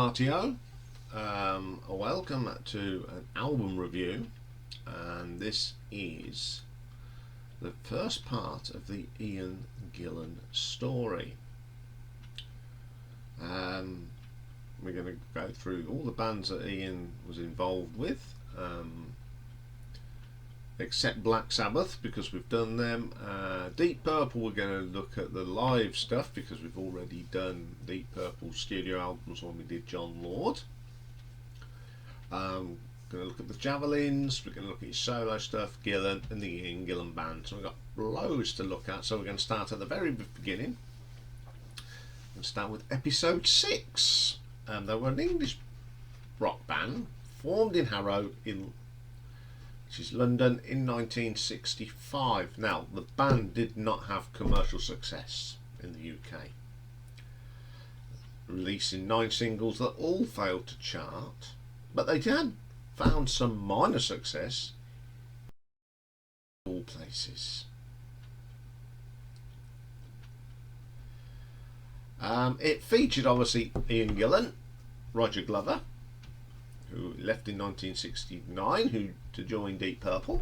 Rightio, welcome to an album review, and this is the first part of the Iain Gillan story. We're going to go through all the bands that Iain was involved with, except Black Sabbath because we've done them. Deep Purple, we're going to look at the live stuff because we've already done Deep Purple studio albums when we did John Lord. Going to look at the Javelins, we're going to look at his solo stuff, Gillan and the Iain Gillan band. So we've got loads to look at, so we're going to start at the very beginning and start with episode 6. They were an English rock band formed in Harrow, which is London, in 1965. Now, the band did not have commercial success in the UK, releasing 9 singles that all failed to chart, but they did found some minor success in all places. It featured obviously Iain Gillan, Roger Glover, who left in 1969 to join Deep Purple,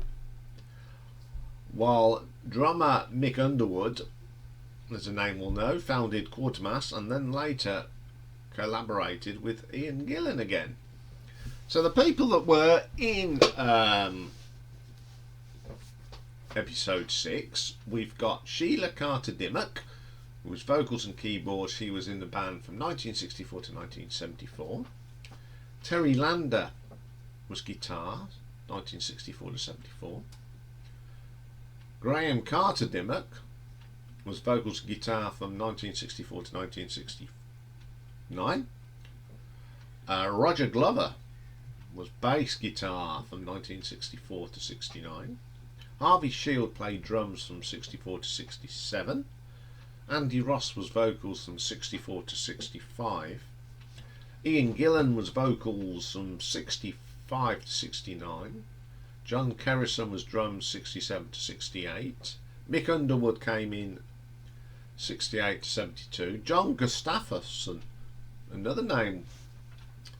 while drummer Mick Underwood, as the name will know, founded Quatermass and then later collaborated with Iain Gillan again. So the people that were in episode 6, we've got Sheila Carter Dimmock, who was vocals and keyboards. She was in the band from 1964 to 1974. Terry Lander was guitar, 1964 to 74. Graham Carter Dimmock was vocals and guitar from 1964 to 1969. Roger Glover was bass guitar from 1964 to 69. Harvey Shield played drums from 64 to 67. Andy Ross was vocals from 64 to 65. Iain Gillan was vocals from 65 to 69. John Kerrison was drums 67 to 68. Mick Underwood came in 68 to 72. John Gustafsson, another name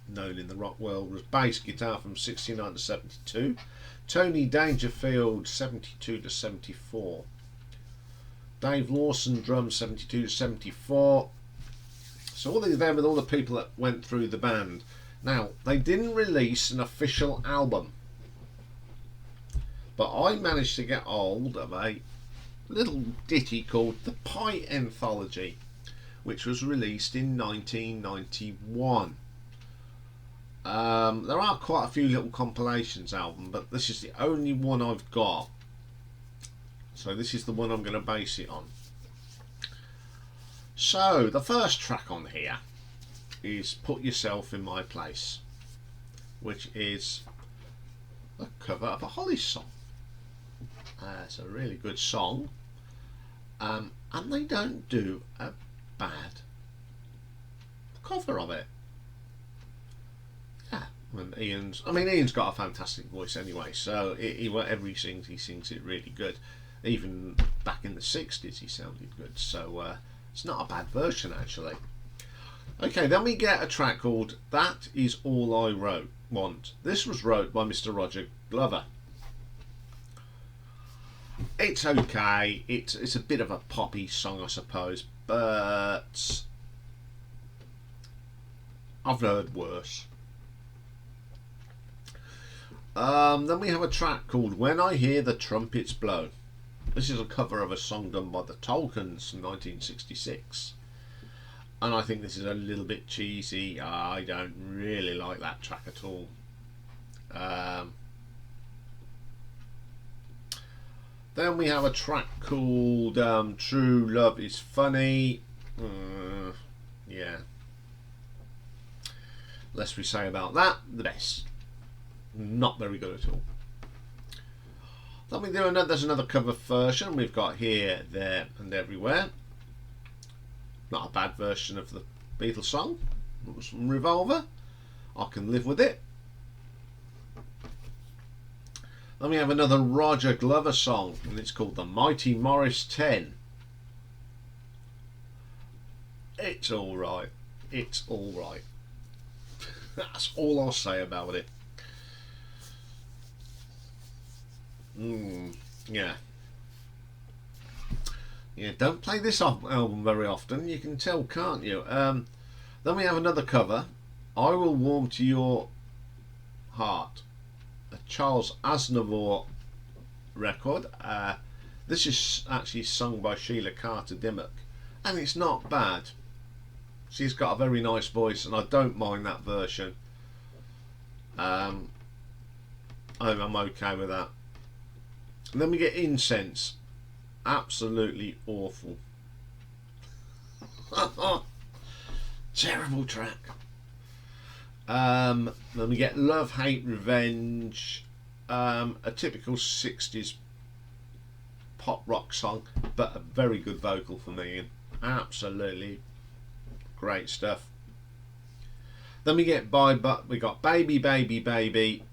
known in the rock world, was bass guitar from 69 to 72. Tony Dangerfield 72 to 74. Dave Lawson drums 72 to 74. So all these there with all the people that went through the band. Now, they didn't release an official album, but I managed to get hold of a little ditty called The Pie Anthology, which was released in 1991. There are quite a few little compilations album, but this is the only one I've got. So this is the one I'm going to base it on. So the first track on here is Put Yourself in My Place, which is a cover of a Hollies song. It's a really good song, and they don't do a bad cover of it. Yeah, and Iain's got a fantastic voice anyway, so whatever he sings it really good. Even back in the 60s he sounded good, so it's not a bad version actually. Okay, then we get a track called That Is All I Want. This was wrote by Mr. Roger Glover. It's okay, it's a bit of a poppy song I suppose, but I've heard worse. Then we have a track called When I Hear the Trumpets Blow. This is a cover of a song done by the Tolkiens from 1966, and I think this is a little bit cheesy. I don't really like that track at all. Then we have a track called True Love Is Funny. Yeah, less we say about that, the best. Not very good at all. Then we do there's another cover version we've got Here, There and Everywhere. Not a bad version of the Beatles song. It was from Revolver. I can live with it. Then we have another Roger Glover song, and it's called The Mighty Morris 10. It's alright. It's alright. That's all I'll say about it. Yeah. Yeah, don't play this album very often. You can tell, can't you? Then we have another cover. I Will Warm to Your Heart. A Charles Aznavour record. This is actually sung by Sheila Carter Dimmock. And it's not bad. She's got a very nice voice, and I don't mind that version. I'm okay with that. And then we get Incense. Absolutely awful. Terrible track. Then we get Love, Hate, Revenge. A typical 60s pop rock song, but a very good vocal from Iain. Absolutely great stuff. Then we get we got Baby, Baby, Baby.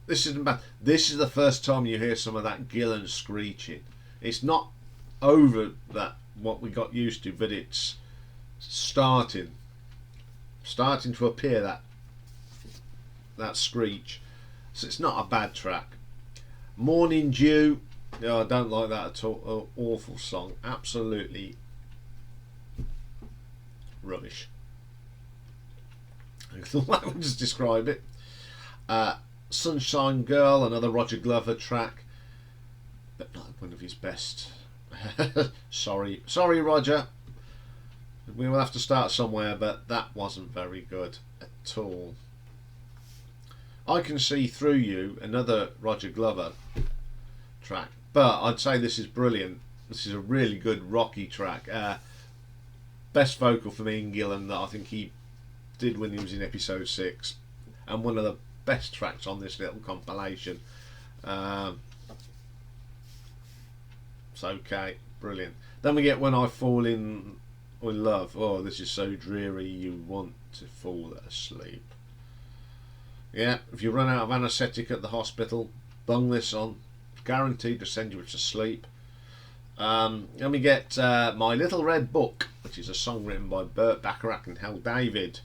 This isn't bad. This is the first time you hear some of that Gillan screeching. It's not over that what we got used to, but it's starting to appear, that screech. So it's not a bad track. Morning Dew. I don't like that at all. Awful song. Absolutely rubbish. I thought I would just describe it. Sunshine Girl, another Roger Glover track, but not one of his best. sorry Roger, we will have to start somewhere, but that wasn't very good at all. I Can See Through You, another Roger Glover track, but I'd say this is brilliant. This is a really good rocky track. Best vocal for me in Gillan that I think he did when he was in episode 6, and one of the best tracks on this little compilation. It's okay, brilliant. Then we get When I Fall in Love. Oh, this is so dreary you want to fall asleep. Yeah, if you run out of anaesthetic at the hospital, bung this on, guaranteed to send you to sleep. Then we get My Little Red Book, which is a song written by Burt Bacharach and Hal David.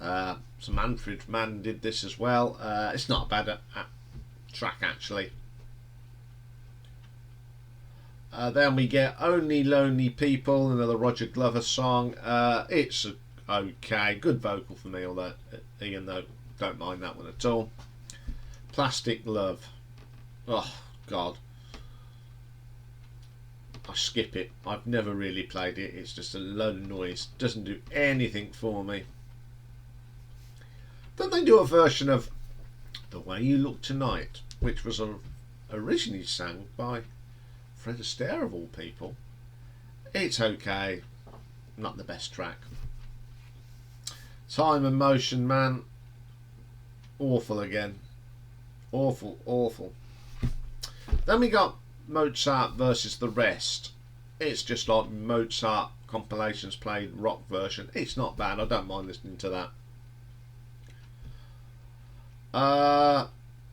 So Manfred Mann did this as well. It's not a bad track actually. Then we get Only Lonely People, another Roger Glover song. It's okay, good vocal for me, although Iain though don't mind that one at all. Plastic Love. Oh God, I skip it. I've never really played it. It's just a load of noise. Doesn't do anything for me. Then they do a version of The Way You Look Tonight, which was originally sang by Fred Astaire of all people. It's okay, not the best track. Time and Motion Man, awful again. Awful. Then we got Mozart versus the Rest. It's just like Mozart compilations played rock version. It's not bad, I don't mind listening to that.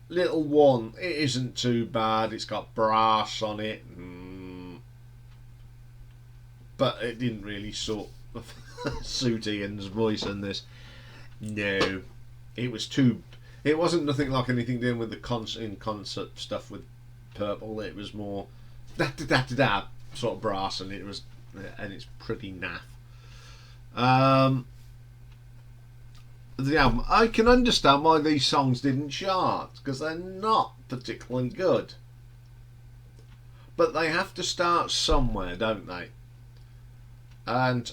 Little One, it isn't too bad. It's got brass on it, but it didn't really suit Iain's voice in this. No, it wasn't nothing like anything doing with the concert stuff with Purple. It was more da da da da da sort of brass, and it's pretty naff. The album, I can understand why these songs didn't chart, because they're not particularly good, but they have to start somewhere, don't they? And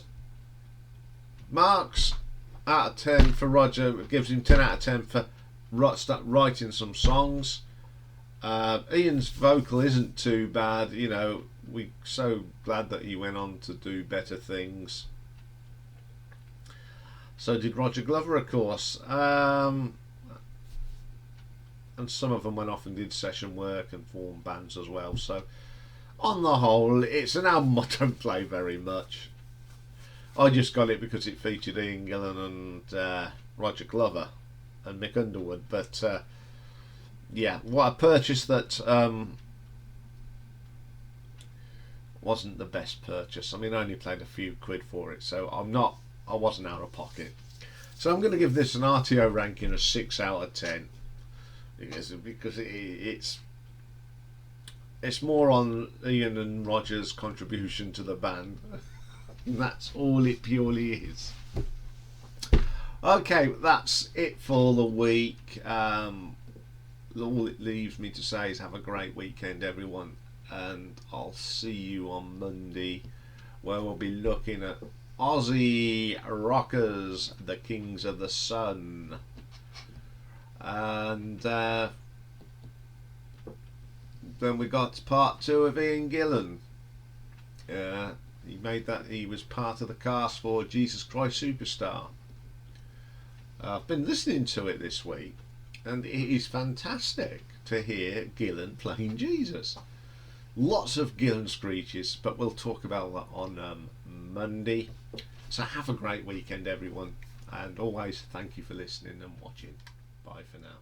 marks out of 10 for Roger, gives him 10 out of 10 for start writing some songs. Iain's vocal isn't too bad, you know. We're so glad that he went on to do better things. So did Roger Glover, of course, and some of them went off and did session work and formed bands as well. So on the whole, it's an album I don't play very much. I just got it because it featured Iain Gillan and Roger Glover and Mick Underwood. But yeah, what I purchased that wasn't the best purchase. I mean, I only paid a few quid for it, so I wasn't out of pocket. So I'm going to give this an RTO ranking of 6 out of 10 because it's more on Iain and Roger's contribution to the band. That's all it purely is. Okay, that's it for the week. All it leaves me to say is have a great weekend, everyone, and I'll see you on Monday, where we'll be looking at Aussie rockers, the Kings of the Sun, and then we got part 2 of Iain Gillan. He was part of the cast for Jesus Christ Superstar. I've been listening to it this week, and it is fantastic to hear Gillan playing Jesus. Lots of Gillan screeches, but we'll talk about that on Monday. So have a great weekend, everyone, and always thank you for listening and watching. Bye for now.